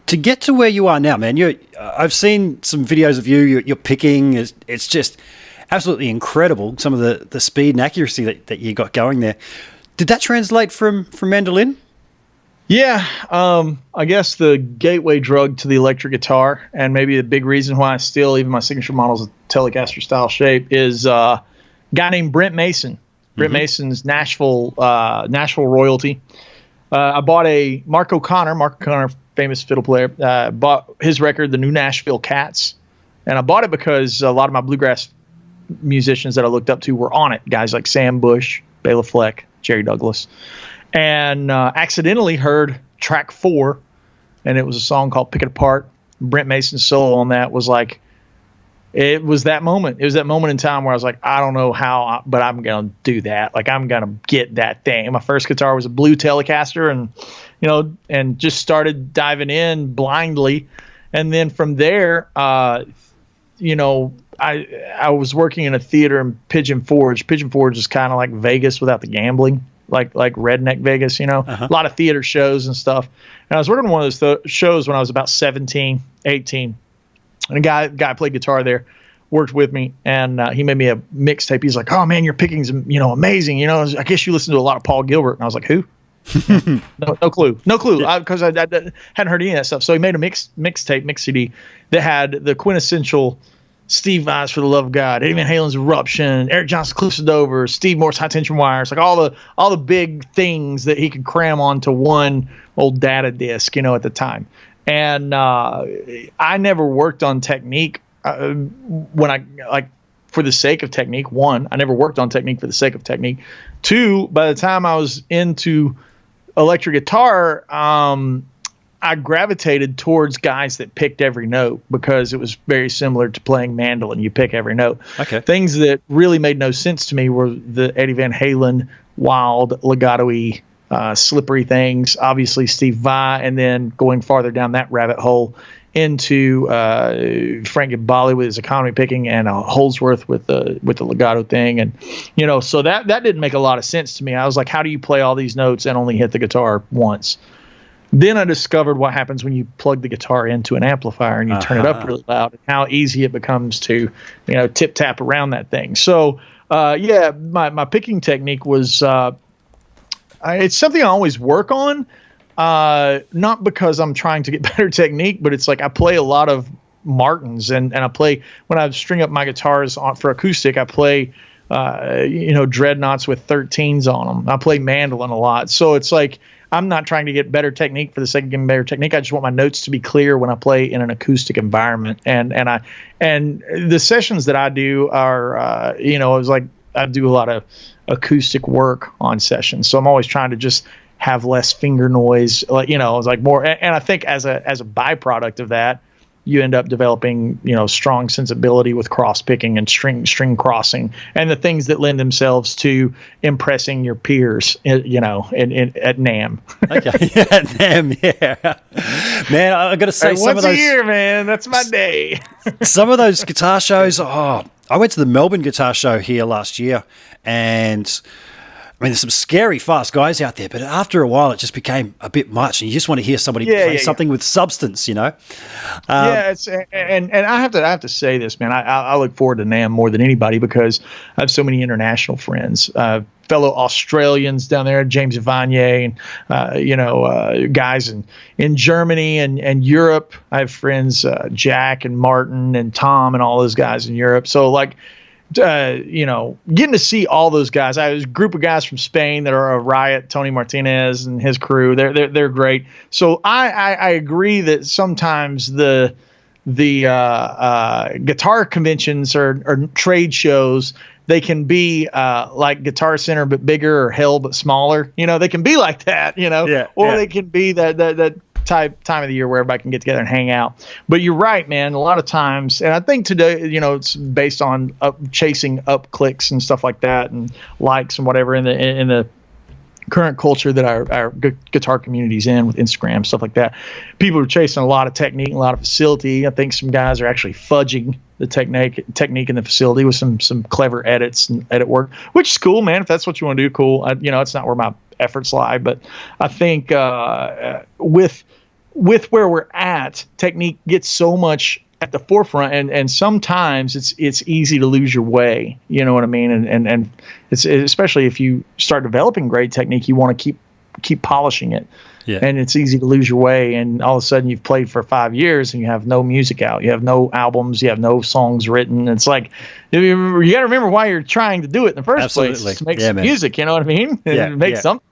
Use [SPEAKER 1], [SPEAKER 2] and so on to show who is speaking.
[SPEAKER 1] to get to where you are now, man, I've seen some videos of you. Your picking it's just absolutely incredible. Some of the speed and accuracy that you got going there. Did that translate from mandolin?
[SPEAKER 2] Yeah, I guess the gateway drug to the electric guitar, and maybe the big reason why I still, even my signature model is a Telecaster style shape, is a guy named Brent Mason. Brent Mason's Nashville royalty. I bought a Mark O'Connor, famous fiddle player, bought his record, the New Nashville Cats. And I bought it because a lot of my bluegrass musicians that I looked up to were on it. Guys like Sam Bush, Bela Fleck, Jerry Douglas. And accidentally heard track 4, and it was a song called Pick It Apart. Brent Mason's solo on that was like, it was that moment. It was that moment in time where I was like, I don't know how, but I'm going to do that. Like, I'm going to get that thing. My first guitar was a blue Telecaster, and just started diving in blindly. And then from there, I was working in a theater in Pigeon Forge. Pigeon Forge is kind of like Vegas without the gambling, like redneck Vegas, a lot of theater shows and stuff. And I was working on one of those shows when I was about 17, 18. And a guy played guitar there, worked with me, and he made me a mixtape. He's like, "Oh man, your picking's amazing. I guess you listen to a lot of Paul Gilbert." And I was like, "Who?" no clue, because I hadn't heard any of that stuff. So he made a mix CD that had the quintessential Steve Vai's For the Love of God, Eddie Van Halen's Eruption, Eric Johnson's Cliffs of Dover, Steve Moore's High Tension Wires, like all the big things that he could cram onto one old data disc, at the time. And I never worked on technique for the sake of technique. One, I never worked on technique for the sake of technique. Two, by the time I was into electric guitar, I gravitated towards guys that picked every note because it was very similar to playing mandolin. You pick every note.
[SPEAKER 1] Okay.
[SPEAKER 2] Things that really made no sense to me were the Eddie Van Halen, wild, legato-y, slippery things, obviously Steve Vai, and then going farther down that rabbit hole into Frank Gambale with his economy picking, and Holdsworth with the legato thing, and so that didn't make a lot of sense to me. I was like, how do you play all these notes and only hit the guitar once? Then I discovered what happens when you plug the guitar into an amplifier and you turn it up really loud, and how easy it becomes to tip tap around that thing. So my picking technique was it's something I always work on, not because I'm trying to get better technique, but it's like I play a lot of Martins, and I play, when I string up my guitars for acoustic, I play dreadnoughts with 13s on them. I play mandolin a lot, so it's like I'm not trying to get better technique for the sake of getting better technique. I just want my notes to be clear when I play in an acoustic environment, and the sessions that I do are it was like I do a lot of acoustic work on sessions, so I'm always trying to just have less finger noise, it's like more. And I think as a byproduct of that, you end up developing strong sensibility with cross picking and string crossing, and the things that lend themselves to impressing your peers at NAMM.
[SPEAKER 1] Okay, yeah, at NAMM, yeah. Man, I got to say, some
[SPEAKER 2] once
[SPEAKER 1] of those
[SPEAKER 2] a year, man, that's my day.
[SPEAKER 1] Some of those guitar shows. I went to the Melbourne Guitar Show here last year, and there's some scary fast guys out there, but after a while it just became a bit much, and you just want to hear somebody play something with substance, and
[SPEAKER 2] I have to say this, man. I look forward to NAMM more than anybody because I have so many international friends, fellow Australians down there, James Evanier, and guys in Germany and Europe. I have friends, Jack and Martin and Tom and all those guys in Europe. So getting to see all those guys. I have a group of guys from Spain that are a riot. Tony Martinez and his crew. They're great. So I agree that sometimes the guitar conventions or trade shows, they can be like Guitar Center but bigger, or Hell but smaller. They can be like that. They can be that time of the year where everybody can get together and hang out. But you're right, man. A lot of times, and I think today, it's based on chasing up clicks and stuff like that, and likes and whatever in the current culture that our guitar community's in with Instagram, stuff like that. People are chasing a lot of technique, a lot of facility. I think some guys are actually fudging the technique in the facility with some clever edits and edit work, which is cool, man. If that's what you want to do, cool. It's not where my efforts lie, but I think with with where we're at, technique gets so much at the forefront, and sometimes it's easy to lose your way. You know what I mean? And it's especially if you start developing great technique, you want to keep polishing it.
[SPEAKER 1] Yeah.
[SPEAKER 2] And it's easy to lose your way, and all of a sudden you've played for 5 years and you have no music out, you have no albums, you have no songs written. It's like you got to remember why you're trying to do it in the first place, to make some music. You know what I mean?
[SPEAKER 1] Yeah,
[SPEAKER 2] make something.